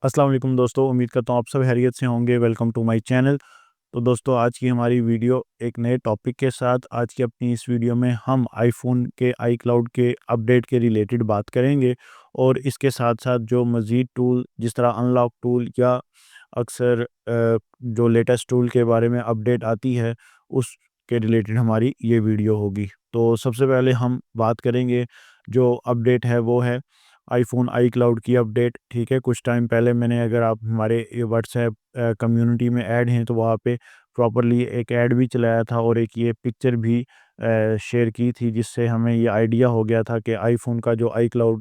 अस्सलाम वालेकुम दोस्तों, उम्मीद करता हूँ आप सब खैरियत से होंगे। Welcome to my channel. तो दोस्तों, आज की हमारी वीडियो एक नए टॉपिक के साथ। आज की अपनी इस वीडियो में हम आईफ़ोन के iCloud के अपडेट के रिलेटेड बात करेंगे और इसके साथ-साथ जो मज़ीद टूल जिस तरह अनलॉक टूल या अक्सर जो लेटेस्ट टूल के बारे में अपडेट आती है, उसके रिलेटेड हमारी ये वीडियो होगी। तो सबसे पहले हम बात करेंगे, जो अपडेट है वो है आईफ़ोन iCloud की अपडेट। ठीक है, कुछ टाइम पहले मैंने, अगर आप हमारे ये व्हाट्सएप कम्युनिटी में ऐड हैं तो वहाँ पे प्रॉपर्ली एक ऐड भी चलाया था और एक ये पिक्चर भी शेयर की थी, जिससे हमें ये आइडिया हो गया था कि आईफ़ोन का जो iCloud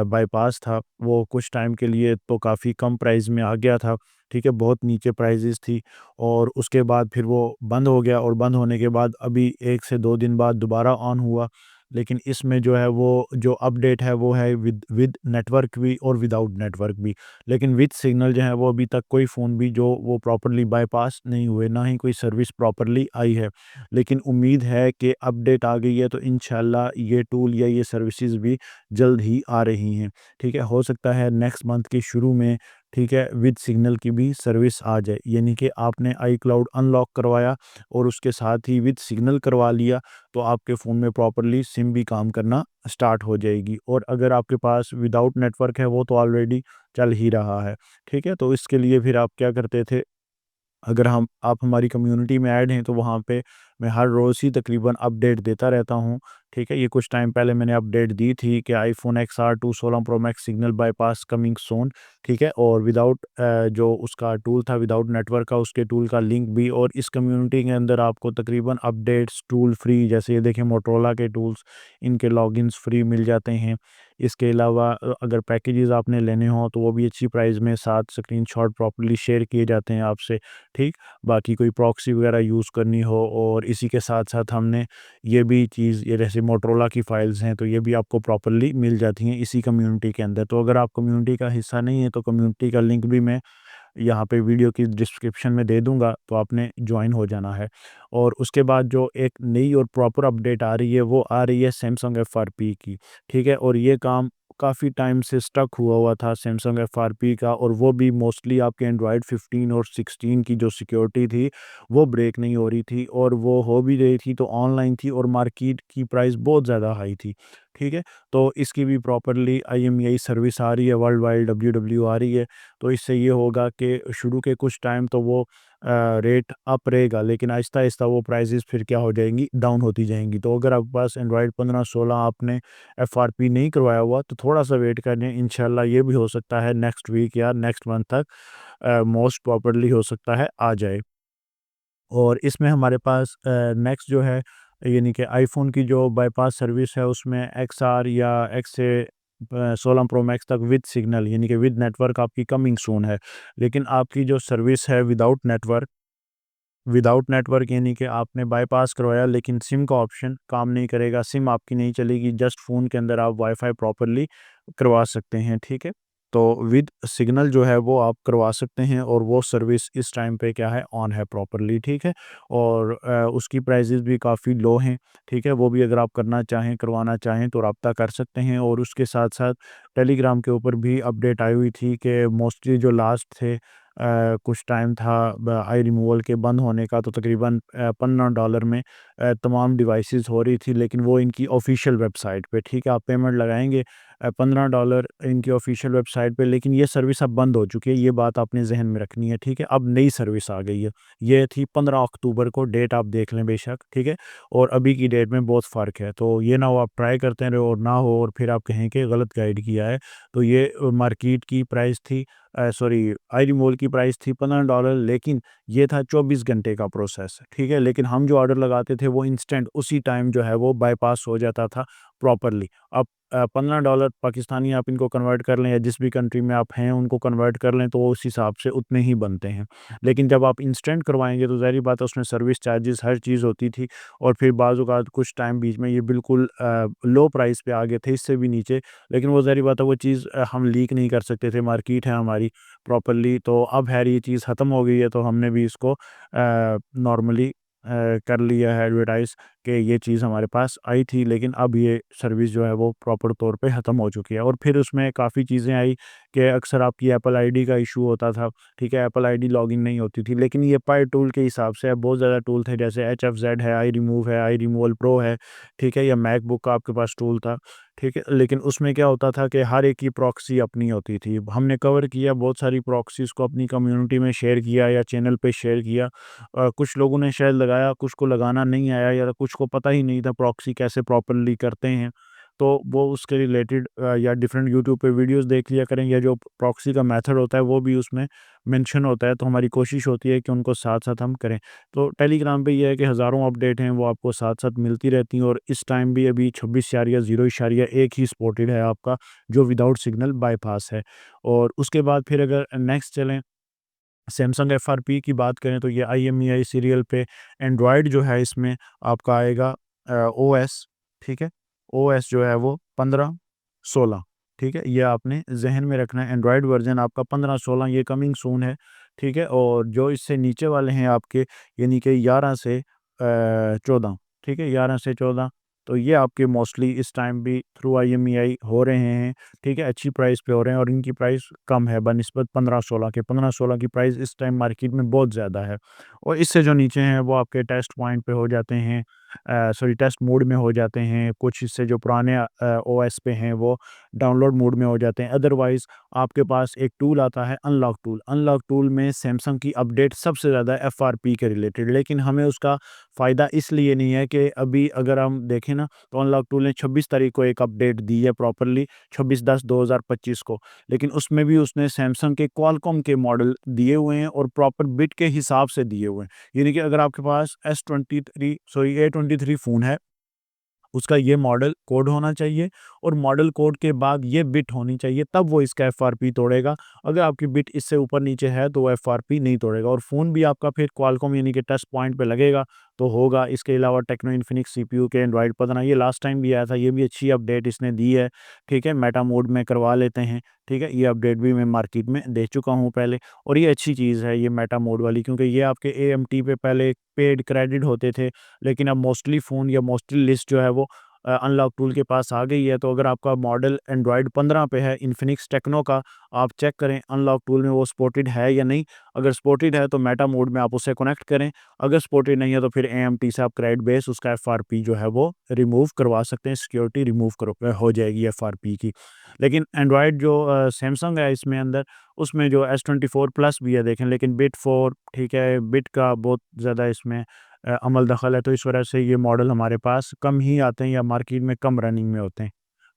बाईपास था वो कुछ टाइम के लिए तो काफ़ी कम प्राइस में आ गया था। ठीक है, बहुत नीचे प्राइसेस थी और उसके बाद फिर वो बंद हो गया और बंद होने के बाद अभी 1 से 2 दिन बाद दोबारा ऑन हुआ। लेकिन इसमें जो है वो जो अपडेट है वो है विद विद नेटवर्क भी और विदाउट नेटवर्क भी। लेकिन विद सिग्नल जो है वो अभी तक कोई फ़ोन भी जो वो प्रॉपर्ली बाईपास नहीं हुए, ना ही कोई सर्विस प्रॉपर्ली आई है। लेकिन उम्मीद है कि अपडेट आ गई है तो इंशाल्लाह ये टूल या ये सर्विसेज़ भी जल्द ही आ रही हैं। ठीक है, हो सकता है नेक्स्ट मंथ के शुरू में, ठीक है, विद सिग्नल की भी सर्विस आ जाए। यानी कि आपने iCloud अनलॉक करवाया और उसके साथ ही विद सिग्नल करवा लिया, तो आपके फ़ोन में प्रॉपर्ली सिम भी काम करना स्टार्ट हो जाएगी। और अगर आपके पास विदाउट नेटवर्क है वो तो ऑलरेडी चल ही रहा है। ठीक है, तो इसके लिए फिर आप क्या करते थे, अगर हम आप हमारी कम्युनिटी में ऐड हैं तो वहाँ पे मैं हर रोज़ ही तकरीबन अपडेट देता रहता हूँ। ठीक है, ये कुछ टाइम पहले मैंने अपडेट दी थी कि iPhone XR2 16 pro max signal bypass coming soon. ठीक है, और विदाउट जो उसका टूल था विदाउट नेटवर्क का, उसके टूल का लिंक भी। और इस कम्युनिटी के अंदर आपको तकरीबन अपडेट्स टूल फ्री, जैसे ये देखें मोटरोला के टूल्स, इनके लॉगिन्स फ्री मिल जाते हैं। इसके अलावा अगर पैकेजेस आपने लेने हों तो वो भी अच्छी प्राइस में, साथ स्क्रीनशॉट प्रॉपर्ली शेयर किए जाते हैं आपसे। ठीक, बाकी कोई प्रॉक्सी वगैरह यूज़ करनी हो, और इसी के साथ-साथ हमने ये भी चीज़, ये जैसे मोटरोला की फ़ाइल्स हैं तो ये भी आपको प्रॉपर्ली मिल जाती हैं इसी कम्युनिटी के अंदर। तो अगर आप कम्युनिटी का हिस्सा नहीं है तो कम्युनिटी का लिंक भी मैं यहाँ पे वीडियो की डिस्क्रिप्शन में दे दूँगा, तो आपने जॉइन हो जाना है। और उसके बाद जो एक नई और प्रॉपर अपडेट आ रही है वो आ रही है सैमसंग एफआरपी की। ठीक है, और ये काम काफ़ी टाइम से स्टक हुआ हुआ था सैमसंग एफआरपी का, और वो भी मोस्टली आपके एंड्रॉयड 15 और 16 की जो सिक्योरिटी थी वो ब्रेक नहीं हो रही थी, और वो हो भी रही थी तो ऑनलाइन थी और मार्केट की प्राइस बहुत ज़्यादा हाई थी। ठीक है, तो इसकी भी प्रॉपर्ली IMEI सर्विस आ रही है, वर्ल्ड वाइड WW आ रही है। तो इससे ये होगा कि शुरू के कुछ टाइम तो वो रेट अप रहेगा, लेकिन आहिस्ता-आहिस्ता वो प्राइसेज़ फिर क्या हो जाएँगी, डाउन होती जाएँगी। तो अगर आपके पास एंड्रॉयड 15-16 आपने एफआरपी नहीं करवाया हुआ तो थोड़ा-सा वेट कर लें, इंशाल्लाह ये भी हो सकता है नेक्स्ट वीक या नेक्स्ट मंथ तक मोस्ट प्रॉपर्ली हो सकता है आ जाए। और इसमें हमारे पास नेक्स्ट जो है, यानी कि आईफ़ोन की जो बाईपास सर्विस है उसमें XR या X से 16 प्रो मैक्स तक विद सिग्नल, यानी कि विद नेटवर्क आपकी कमिंग सून है। लेकिन आपकी जो सर्विस है विदाउट नेटवर्क यानी कि आपने बाईपास करवाया लेकिन सिम का ऑप्शन काम नहीं करेगा, सिम आपकी नहीं चलेगी, जस्ट फ़ोन के अंदर आप वाईफ़ाई प्रॉपर्ली करवा सकते हैं। ठीक है? तो विद सिग्नल जो है वो आप करवा सकते हैं, और वो सर्विस इस टाइम पे क्या है, ऑन है प्रॉपर्ली। ठीक है? और उसकी प्राइसेज़ भी काफ़ी लो हैं। ठीक है? वो भी अगर आप करना चाहें, करवाना चाहें तो राब्ता कर सकते हैं। और उसके साथ-साथ टेलीग्राम के ऊपर भी अपडेट आई हुई थी कि मोस्टली जो लास्ट थे, कुछ टाइम था आई रिमूवल के बंद होने का, तो तकरीबन $15 में तमाम डिवाइसेस हो रही थी, लेकिन वो इनकी ऑफिशियल वेबसाइट पे। ठीक है, आप पेमेंट लगाएंगे $15 इनकी ऑफिशियल वेबसाइट पे, लेकिन ये सर्विस अब बंद हो चुकी है, ये बात आपने जहन में रखनी है। ठीक है, अब नई सर्विस आ गई है। ये थी 15 अक्टूबर को, डेट आप देख लें बेशक। ठीक है, और अभी की डेट में बहुत फ़र्क है, तो ये ना हो आप ट्राई करते रहे और ना हो और फिर आप कहें कि गलत गाइड किया है। तो ये मार्केट की प्राइस थी, सॉरी, iRemove की प्राइस थी $15, लेकिन ये था 24 घंटे का प्रोसेस। ठीक है, लेकिन हम जो ऑर्डर लगाते थे वो इंस्टेंट उसी टाइम जो है वो बाईपास हो जाता था प्रॉपर्ली। अब $15 पाकिस्तानी आप इनको कन्वर्ट कर लें या जिस भी कंट्री में आप हैं उनको कन्वर्ट कर लें तो वो उस हिसाब से उतने ही बनते हैं। लेकिन जब आप इंस्टेंट करवाएँगे तो ज़ाहिर-सी बात है उसमें सर्विस चार्जेस हर चीज़ होती थी, और फिर बाज़ औक़ात कुछ टाइम बीच में ये बिल्कुल लो प्राइस पे आ गए थे, इससे भी नीचे। लेकिन वो ज़ाहिर-सी बात है वो चीज़ हम लीक नहीं कर सकते थे, मार्केट है हमारी प्रॉपर्ली। तो अब ख़ैर ये चीज़ ख़त्म हो गई है, तो हमने भी इसको नॉर्मली कर लिया है एडवर्टाइज़। कि ये चीज़ हमारे पास आई थी, लेकिन अब ये सर्विस जो है वो प्रॉपर तौर पे ख़त्म हो चुकी है। और फिर उसमें काफ़ी चीज़ें आई कि अक्सर आपकी एप्पल आईडी का इशू होता था, ठीक है, एप्पल आईडी लॉगिन नहीं होती थी। लेकिन ये पाई टूल के हिसाब से अब बहुत ज़्यादा टूल थे, जैसे एचएफजेड है, आई रिमूव है, आई रिमूवल प्रो है, ठीक है, या मैकबुक का आपके पास टूल था, ठीक है। लेकिन उसमें क्या होता था कि हर एक की प्रॉक्सी अपनी होती थी। हमने कवर किया बहुत सारी प्रॉक्सीज़ को, अपनी कम्युनिटी में शेयर किया या चैनल पे शेयर किया। कुछ लोगों ने शायद लगाया, कुछ को लगाना नहीं आया या कुछ को पता ही नहीं था प्रॉक्सी कैसे प्रॉपर्ली करते हैं। तो वो उसके रिलेटेड या डिफरेंट यूट्यूब पे वीडियोस देख लिया करें, या जो प्रॉक्सी का मेथड होता है वो भी उसमें मेंशन होता है। तो हमारी कोशिश होती है कि उनको साथ-साथ हम करें। तो टेलीग्राम पे ये है कि हज़ारों अपडेट हैं वो आपको साथ-साथ मिलती रहती हैं, और इस टाइम भी अभी 26.0.1 ही सपोर्टेड है आपका, जो विदाउट सिग्नल बायपास है। और उसके बाद फिर अगर नेक्स्ट चलें, सैमसंग एफआरपी की बात करें, तो ये आईएमईआई सीरियल पे एंड्रॉयड जो है इसमें आपका आएगा ओएस, ठीक है? ओएस जो है वो 15-16, ठीक है? ये आपने ज़हन में रखना है, एंड्रॉयड वर्ज़न आपका 15-16 ये कमिंग सून है, ठीक है? और जो इससे नीचे वाले हैं आपके, यानी कि 11 से 14, ठीक है? 11 से 14, तो ये आपके मोस्टली इस टाइम भी थ्रू आईएमईआई हो रहे हैं, ठीक है? अच्छी प्राइस पे हो रहे हैं, और इनकी प्राइस कम है बनिस्बत 15-16 के। 15-16 की प्राइस इस टाइम मार्केट में बहुत ज़्यादा है, और इससे जो नीचे हैं वो आपके टेस्ट पॉइंट पे हो जाते हैं, सॉरी टेस्ट मोड में हो जाते हैं। कुछ इससे जो पुराने ओएस पे हैं वो डाउनलोड मोड में हो जाते हैं। अदरवाइज़ आपके पास एक टूल आता है अनलॉक टूल। अनलॉक टूल में सैमसंग की अपडेट सबसे ज़्यादा एफआरपी के रिलेटेड, लेकिन हमें उसका फ़ायदा इसलिए नहीं है कि अभी अगर हम देखें ना, तो अनलॉक टूल ने 26 तारीख को एक अपडेट दी है प्रॉपर्ली, 26/10/2025 को। लेकिन उसमें भी उसने सैमसंग के क्वालकॉम के मॉडल दिए हुए हैं, और प्रॉपर बिट के हिसाब से दिए हुए हैं। यानी कि अगर आपके पास A23 फ़ोन है, उसका ये मॉडल कोड होना चाहिए, और मॉडल कोड के बाद ये बिट होनी चाहिए, तब वो इसका एफआरपी तोड़ेगा। अगर आपकी बिट इससे ऊपर-नीचे है तो वो एफआरपी नहीं तोड़ेगा, और फ़ोन भी आपका फिर क्वालकॉम यानी कि टच पॉइंट पे लगेगा तो होगा। इसके अलावा टेक्नो इन्फिनिक्स सीपीयू के एंड्रॉयड 15 ये लास्ट टाइम भी आया था, ये भी अच्छी अपडेट इसने दी है, ठीक है? मेटा मोड में करवा लेते हैं, ठीक है? ये अपडेट भी मैं मार्केट में दे चुका हूँ पहले, और ये अच्छी चीज़ है ये मेटा मोड वाली, क्योंकि ये आपके एएमटी पे पहले पेड क्रेडिट होते थे, लेकिन अब मोस्टली फ़ोन या मोस्टली लिस्ट जो है वो अनलॉक टूल के पास आ गई है। तो अगर आपका मॉडल एंड्रॉयड 15 पे है इन्फिनिक्स टेक्नो का, आप चेक करें अनलॉक टूल में वो सपोर्टेड है या नहीं। अगर सपोर्टेड है तो मेटा मोड में आप उसे कनेक्ट करें, अगर सपोर्टेड नहीं है तो फिर एएमटी से आप क्रेडिट बेस उसका एफआरपी जो है वो रिमूव करवा सकते हैं, सिक्योरिटी रिमूव करो हो जाएगी एफआरपी की। लेकिन एंड्रॉयड जो सैमसंग है इसमें अंदर, उसमें जो S24 प्लस भी है देखें, लेकिन बिट 4, ठीक है, बिट का बहुत ज़्यादा इसमें अमल दखल है, तो इस वजह से ये मॉडल हमारे पास कम ही आते हैं या मार्केट में कम रनिंग में होते हैं।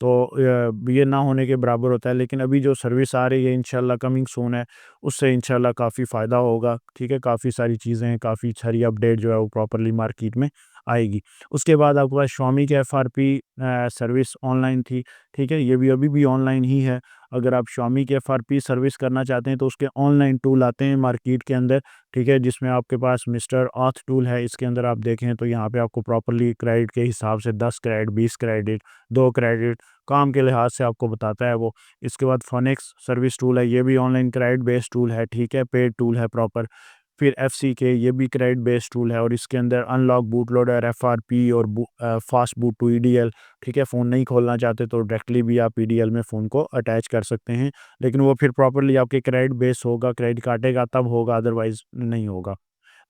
तो ये ना होने के बराबर होता है। लेकिन अभी जो सर्विस आ रही है इंशाल्लाह कमिंग सून है, उससे इंशाल्लाह काफ़ी फ़ायदा होगा, ठीक है? काफ़ी सारी चीज़ें हैं, काफ़ी सारी अपडेट जो है वो प्रॉपर्ली मार्केट में आएगी। उसके बाद आपके पास Xiaomi की एफआरपी सर्विस ऑनलाइन थी, ठीक है? ये भी अभी भी ऑनलाइन ही है। अगर आप Xiaomi की एफआरपी सर्विस करना चाहते हैं तो उसके ऑनलाइन टूल आते हैं मार्केट के अंदर, ठीक है? जिसमें आपके पास मिस्टर ऑथ टूल है, इसके अंदर आप देखें तो यहाँ पे आपको प्रॉपर्ली क्रेडिट के हिसाब से 10 क्रेडिट, 20 क्रेडिट, 2 क्रेडिट, काम के लिहाज से आपको बताता है वो। इसके बाद फ़ोनिक्स सर्विस टूल है, ये भी ऑनलाइन क्रेडिट बेस्ड टूल है, ठीक है? पेड टूल है प्रॉपर। फिर एफसीके ये भी क्रेडिट बेस्ड टूल है, और इसके अंदर अनलॉक, बूट लोडर, एफआरपी और फास्ट बूट टू ईडीएल, ठीक है? फ़ोन नहीं खोलना चाहते तो डायरेक्टली भी आप ईडीएल में फ़ोन को अटैच कर सकते हैं, लेकिन वो फिर प्रॉपर्ली आपके क्रेडिट बेस होगा, क्रेडिट काटेगा तब होगा, अदरवाइज़ नहीं होगा।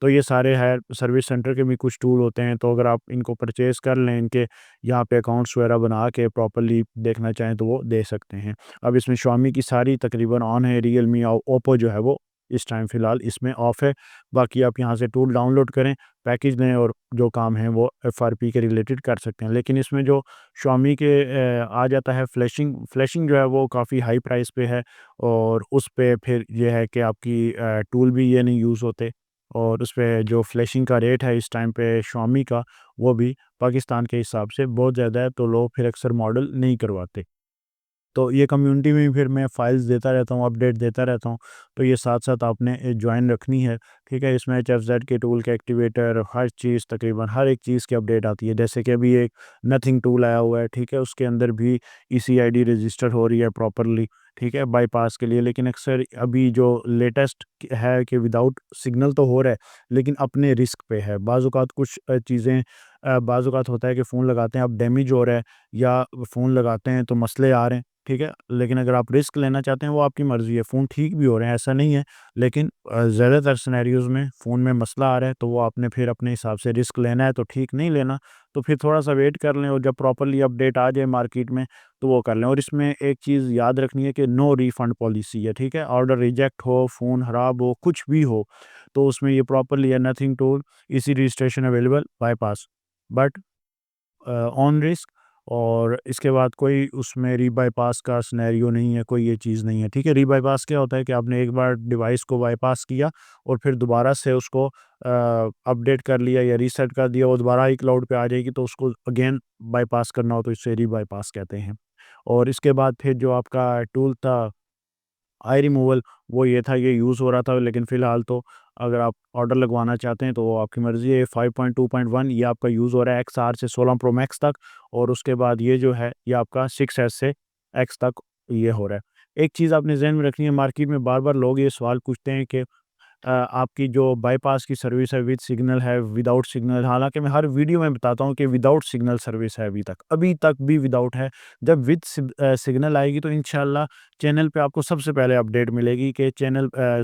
तो ये सारे है, सर्विस सेंटर के भी कुछ टूल होते हैं, तो अगर आप इनको परचेज़ कर लें, इनके यहाँ पे अकाउंट्स वगैरह बना के प्रॉपर्ली देखना चाहें तो वो दे सकते हैं। अब इसमें Xiaomi की सारी तकरीबन ऑन है, रियलमी और ओप्पो जो है वो इस टाइम फ़िलहाल इसमें ऑफ है। बाकी आप यहाँ से टूल डाउनलोड करें, पैकेज लें, और जो काम है वो एफआरपी के रिलेटेड कर सकते हैं। लेकिन इसमें जो Xiaomi के आ जाता है फ्लैशिंग, फ्लैशिंग जो है वो काफ़ी हाई प्राइस पे है, और उस पे फिर ये है कि आपकी टूल भी ये नहीं यूज़ होते, और उसपे जो फ्लैशिंग का रेट है इस टाइम पे Xiaomi का, वो भी पाकिस्तान के हिसाब से बहुत ज़्यादा है, तो लोग फिर अक्सर मॉडल नहीं करवाते। तो ये कम्युनिटी में भी फिर मैं फाइल्स देता रहता हूँ, अपडेट देता रहता हूँ, तो ये साथ-साथ आपने जॉइन रखनी है, ठीक है? इसमें एचएफजेड के टूल के एक्टिवेटर, हर चीज़, तकरीबन हर एक चीज़ की अपडेट आती है। जैसे कि अभी एक नथिंग टूल आया हुआ है, ठीक है? उसके अंदर भी ईसीआईडी रजिस्टर हो रही है प्रॉपर्ली, ठीक है? बाईपास के लिए, लेकिन अक्सर अभी जो लेटेस्ट है कि विदाउट सिग्नल तो हो रहा है, लेकिन अपने रिस्क पे है। बाज़ औक़ात कुछ चीज़ें बाज़ औक़ात होता है कि फ़ोन लगाते हैं, अब डैमेज हो रहा है या फ़ोन लगाते हैं तो मसले आ रहे हैं, ठीक है? लेकिन अगर आप रिस्क लेना चाहते हैं वो आपकी मर्ज़ी है, फ़ोन ठीक भी हो रहे हैं, ऐसा नहीं है। लेकिन ज़्यादातर सिनेरियोज़ में फ़ोन में मसला आ रहा है तो वो आपने फिर अपने हिसाब से रिस्क लेना है तो ठीक, नहीं लेना तो फिर थोड़ा-सा वेट कर लें और जब प्रॉपर्ली अपडेट आ जाए मार्केट में तो वो कर लें। और इसमें एक चीज़ याद रखनी है कि नो रिफंड पॉलिसी है, ठीक है? ऑर्डर रिजेक्ट हो, फ़ोन ख़राब हो, कुछ भी हो, तो उसमें ये प्रॉपर्ली है नथिंग टू इसी registration available bypass but on risk. और इसके बाद कोई उसमें री-बायपास का सिनेरियो नहीं है, कोई ये चीज़ नहीं है, ठीक है? री-बायपास क्या होता है कि आपने एक बार डिवाइस को बायपास किया और फिर दोबारा से उसको अपडेट कर लिया या रीसेट कर दिया, वो दोबारा iCloud पे आ जाएगी तो उसको अगेन बायपास करना हो तो इसे री-बायपास कहते हैं। और इसके बाद फिर जो आपका टूल था आई रिमूवल, वो ये था, ये यूज़ हो रहा था, लेकिन फ़िलहाल तो अगर आप ऑर्डर लगवाना चाहते हैं तो वो आपकी मर्ज़ी है। 5.2.1 ये आपका यूज़ हो रहा है XR से 16 प्रो मैक्स तक और उसके बाद ये जो है ये आपका 6S से X तक ये हो रहा है। एक चीज़ आपने ज़हन में रखनी है, मार्केट में बार-बार लोग ये सवाल पूछते हैं कि आपकी जो बाईपास की सर्विस है विद सिग्नल है, विदाउट सिग्नल, हालाँकि मैं हर वीडियो में बताता हूँ कि विदाउट सिग्नल सर्विस है अभी तक भी विदाउट है। जब विद सिग्नल आएगी तो इंशाल्लाह चैनल पे आपको सबसे पहले अपडेट मिलेगी कि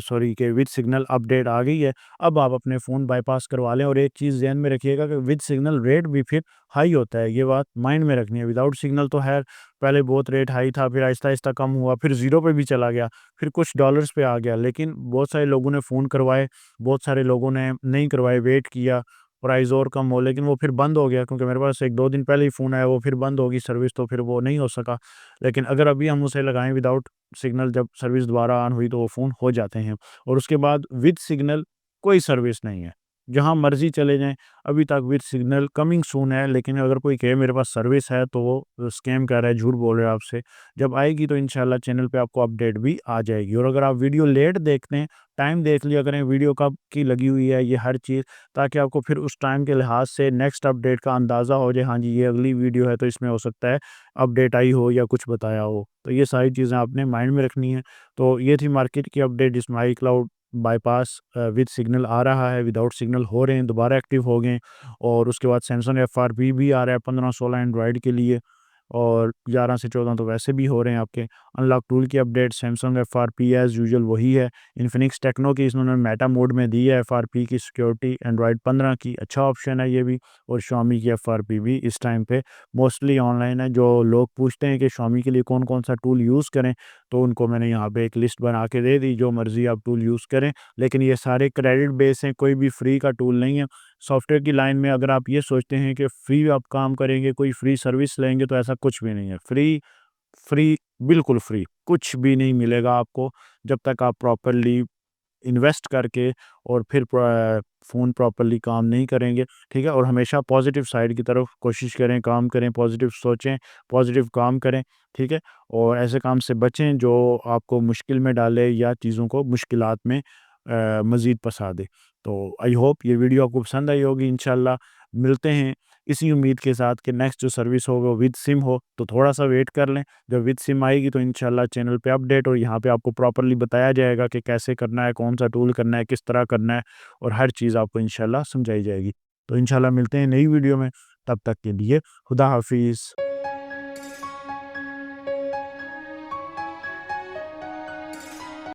सॉरी कि विद सिग्नल अपडेट आ गई है, अब आप अपने फ़ोन बाईपास करवा लें। और एक चीज़ ज़हन में रखिएगा कि विद सिग्नल रेट भी फिर हाई होता है, ये बात माइंड में रखनी है। विदाउट सिग्नल तो ख़ैर पहले बहुत रेट हाई था, फिर आहिस्ता-आहिस्ता कम हुआ, फिर ज़ीरो पे भी चला गया, फिर कुछ डॉलर्स पे आ गया। लेकिन बहुत सारे लोगों ने फ़ोन करवाए, बहुत सारे लोगों ने नहीं करवाए, वेट किया, प्राइस और कम हो, लेकिन वो फिर बंद हो गया क्योंकि मेरे पास 1-2 दिन पहले ही फ़ोन आया, वो फिर बंद हो गई सर्विस तो फिर वो नहीं हो सका। लेकिन अगर अभी हम उसे लगाएँ विदाउट सिग्नल, जब सर्विस दोबारा ऑन हुई तो वो फ़ोन हो जाते हैं। और उसके बाद विद सिग्नल कोई सर्विस नहीं है, जहाँ मर्ज़ी चले जाएँ। अभी तक विद सिग्नल कमिंग सून है, लेकिन अगर कोई कहे मेरे पास सर्विस है तो वो स्कैम कर रहा है, झूठ बोल रहा है आपसे। जब आएगी तो इंशाल्लाह चैनल पे आपको अपडेट भी आ जाएगी। और अगर आप वीडियो लेट देखते हैं, टाइम देख लिया करें वीडियो कब की लगी हुई है, ये हर चीज़, ताकि आपको फिर उस टाइम के लिहाज से नेक्स्ट अपडेट का अंदाज़ा हो जाए, हाँ जी ये अगली वीडियो है तो इसमें हो सकता है अपडेट आई हो या कुछ बताया हो। तो ये सारी चीज़ें आपने माइंड में रखनी है। तो ये थी मार्केट की अपडेट जिसमें iCloud बायपास विद सिग्नल आ रहा है, विदाउट सिग्नल हो रहे हैं, दोबारा एक्टिव हो गए। और उसके बाद सैमसंग FRP भी आ रहा है 15-16 एंड्रॉयड के लिए और 11 से 14 तो वैसे भी हो रहे हैं आपके। अनलॉक टूल की update Samsung FRP as usual वही है। इन्फिनिक्स टेक्नो की इन्होंने मेटा मोड में दी है FRP की सिक्योरिटी एंड्रॉयड 15 की, अच्छा ऑप्शन है ये भी। और Xiaomi की FRP भी इस टाइम पे मोस्टली ऑनलाइन है। जो लोग पूछते हैं कि Xiaomi के लिए कौन-कौन सा टूल यूज़ करें, तो उनको मैंने यहाँ पे एक लिस्ट बना के दे दी, जो मर्ज़ी आप टूल यूज़ करें। लेकिन ये सारे क्रेडिट बेस हैं, कोई भी फ्री का टूल नहीं है। सॉफ्टवेयर की लाइन में अगर आप ये सोचते हैं कि फ्री आप काम करेंगे, कोई फ्री सर्विस लेंगे, तो ऐसा कुछ भी नहीं है। फ्री फ्री बिल्कुल फ्री, कुछ भी नहीं मिलेगा आपको जब तक आप प्रॉपर्ली इन्वेस्ट करके और फिर फ़ोन प्रॉपर्ली काम नहीं करेंगे, ठीक है? और हमेशा पॉज़िटिव साइड की तरफ कोशिश करें, काम करें, पॉज़िटिव सोचें, पॉज़िटिव काम करें, ठीक है? और ऐसे काम से बचें जो आपको मुश्किल में डाले या चीज़ों को मुश्किलात में मज़ीद फँसा दे। तो आई होप ये वीडियो आपको पसंद आई होगी। इंशाल्लाह मिलते हैं इसी उम्मीद के साथ कि नेक्स्ट जो सर्विस हो वो विद सिम हो, तो थोड़ा-सा वेट कर लें। जब विद सिम आएगी तो इंशाल्लाह चैनल पे अपडेट और यहाँ पे आपको प्रॉपर्ली बताया जाएगा कि कैसे करना है, कौन-सा टूल करना है, किस तरह करना है और हर चीज़ आपको इंशाल्लाह समझाई जाएगी। तो इंशाल्लाह मिलते हैं नई वीडियो में, तब तक के लिए खुदा हाफ़िज़।